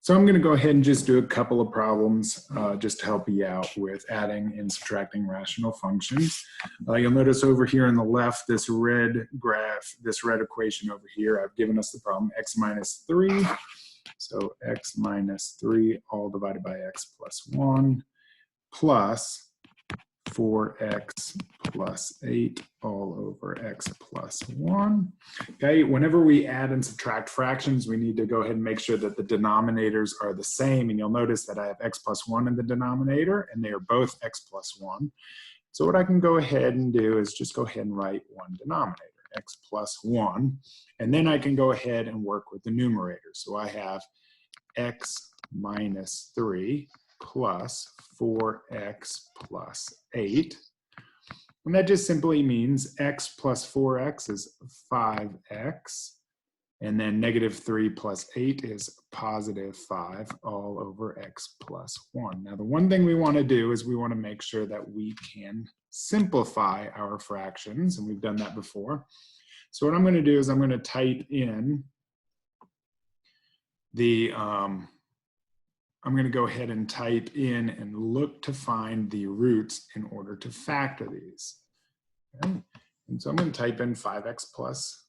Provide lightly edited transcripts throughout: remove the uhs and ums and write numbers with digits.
So I'm going to go ahead and just do a couple of problems just to help you out with adding and subtracting rational functions. You'll notice over here on the left, this red graph, this red equation over here, I've given us the problem x minus 3. So x minus 3 all divided by x plus 1 plus 4x plus 8 all over x plus 1. Okay, whenever we add and subtract fractions, we need to go ahead and make sure that the denominators are the same. And you'll notice that I have x plus 1 in the denominator, and they are both x plus 1. So what I can go ahead and do is just go ahead and write one denominator, x plus 1. And then I can go ahead and work with the numerator. So I have x minus 3 plus 4x plus 8. And that just simply means x plus 4x is 5x. And then negative 3 plus 8 is positive 5 all over x plus 1. Now, the one thing we want to do is we want to make sure that we can simplify our fractions. And we've done that before. So what I'm going to do is I'm going to type in the I'm going to go ahead and type in and look to find the roots in order to factor these. Okay? And so I'm going to type in 5x plus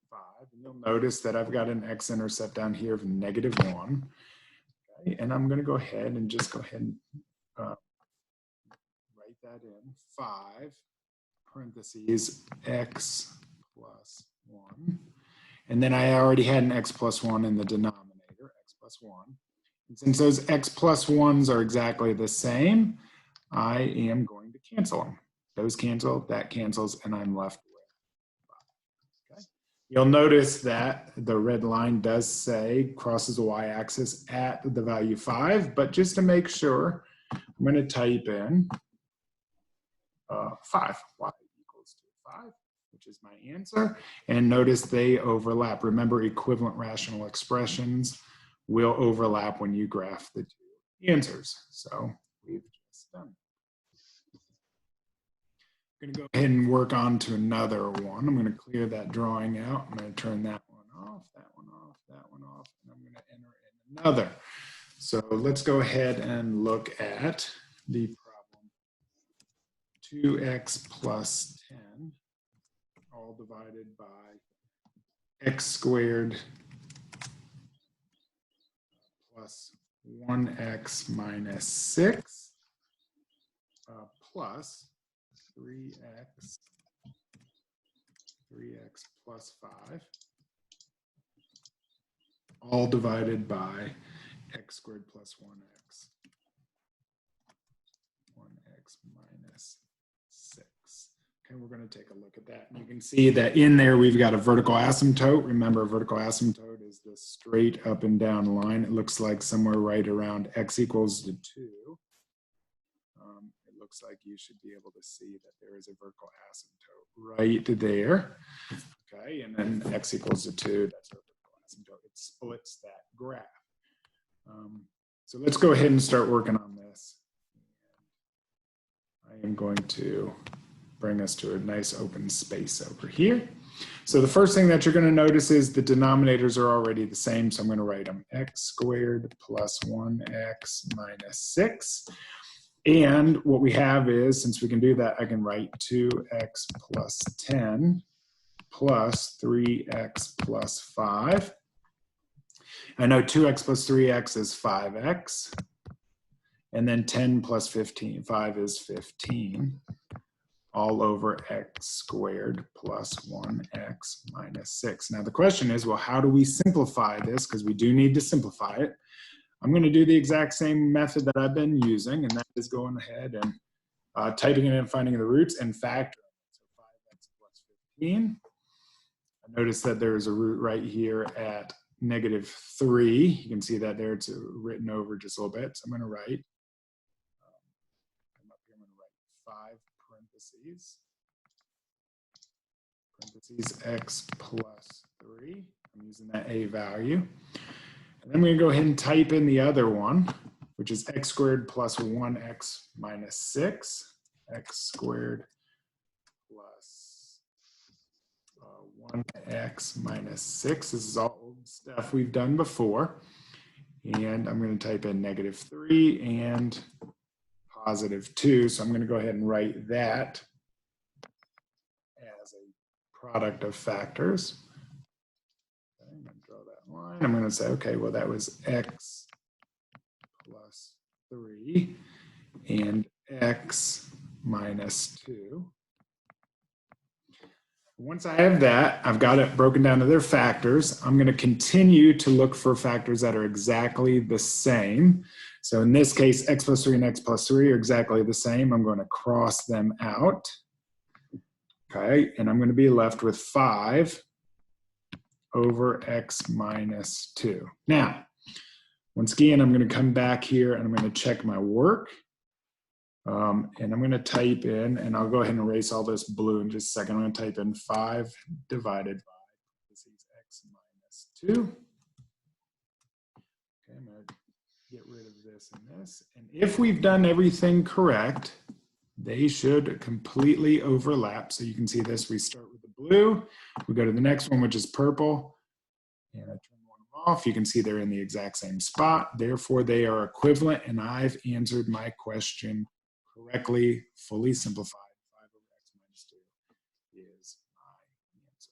5. And you'll notice that I've got an x-intercept down here of negative 1. Okay? And I'm going to go ahead and just go ahead and write that in. 5 parentheses x plus 1. And then I already had an x plus 1 in the denominator. 1. And since those x plus 1s are exactly the same, I am going to cancel them. Those cancel, that cancels, and I'm left with 5. Okay. You'll notice that the red line does say crosses the y-axis at the value 5, but just to make sure, I'm going to type in 5. Y equals to 5, which is my answer. And notice they overlap. Remember, equivalent rational expressions will overlap when you graph the two answers. So we've just done. I'm going to go ahead and work on to another one. I'm going to clear that drawing out. I'm going to turn that one off, that one off, that one off, and I'm going to enter in another. So let's go ahead and look at the problem 2x plus 10 all divided by x squared plus 1x minus 6 plus 3x plus 5 all divided by x squared plus 1x minus 6. Okay, we're going to take a look at that. And you can see that in there we've got a vertical asymptote. Remember, a vertical asymptote is this straight up and down line. It looks like somewhere right around x equals to 2. It looks like you should be able to see that there is a vertical asymptote right there. Okay, and then x equals to 2, that's our vertical asymptote. It splits that graph. So let's go ahead and start working on this. I am going to bring us to a nice open space over here. So the first thing that you're going to notice is the denominators are already the same, so I'm going to write them x squared plus 1x minus 6. And what we have is, since we can do that, I can write 2x plus 10 plus 3x plus 5. I know 2x plus 3x is 5x. And then 10 plus 15, 5 is 15, all over x squared plus 1x minus 6. Now the question is, well, how do we simplify this? Because we do need to simplify it. I'm going to do the exact same method that I've been using, and that is going ahead and typing it in, finding the roots, and factoring. So 5x plus 15. I notice that there is a root right here at negative 3. You can see that there. It's written over just a little bit. So I'm going to write 5 parentheses x plus 3. I'm using that a value. And then I'm going to go ahead and type in the other one, which is x squared plus 1x minus 6. X squared plus 1x minus 6. This is all old stuff we've done before. And I'm going to type in -3 and +2. So I'm going to go ahead and write that as a product of factors. Okay, I'm going to draw that line. I'm going to say, okay, well, that was x plus 3 and x minus 2. Once I have that, I've got it broken down to their factors. I'm going to continue to look for factors that are exactly the same. So in this case, x plus 3 and x plus 3 are exactly the same. I'm going to cross them out. Okay, and I'm going to be left with 5 over x minus 2. Now, once again, I'm going to come back here and I'm going to check my work. And I'm going to type in, and I'll go ahead and erase all this blue in just a second. I'm going to type in 5 divided by this is x minus 2. Okay, I'm going to get rid of this and this. And if we've done everything correct, they should completely overlap. So you can see this, we start with the blue, we go to the next one, which is purple, and I turn one off. You can see they're in the exact same spot. Therefore, they are equivalent, and I've answered my question correctly, fully simplified. 5 over x minus 2 is my answer.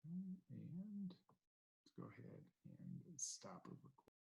And let's go ahead and stop recording.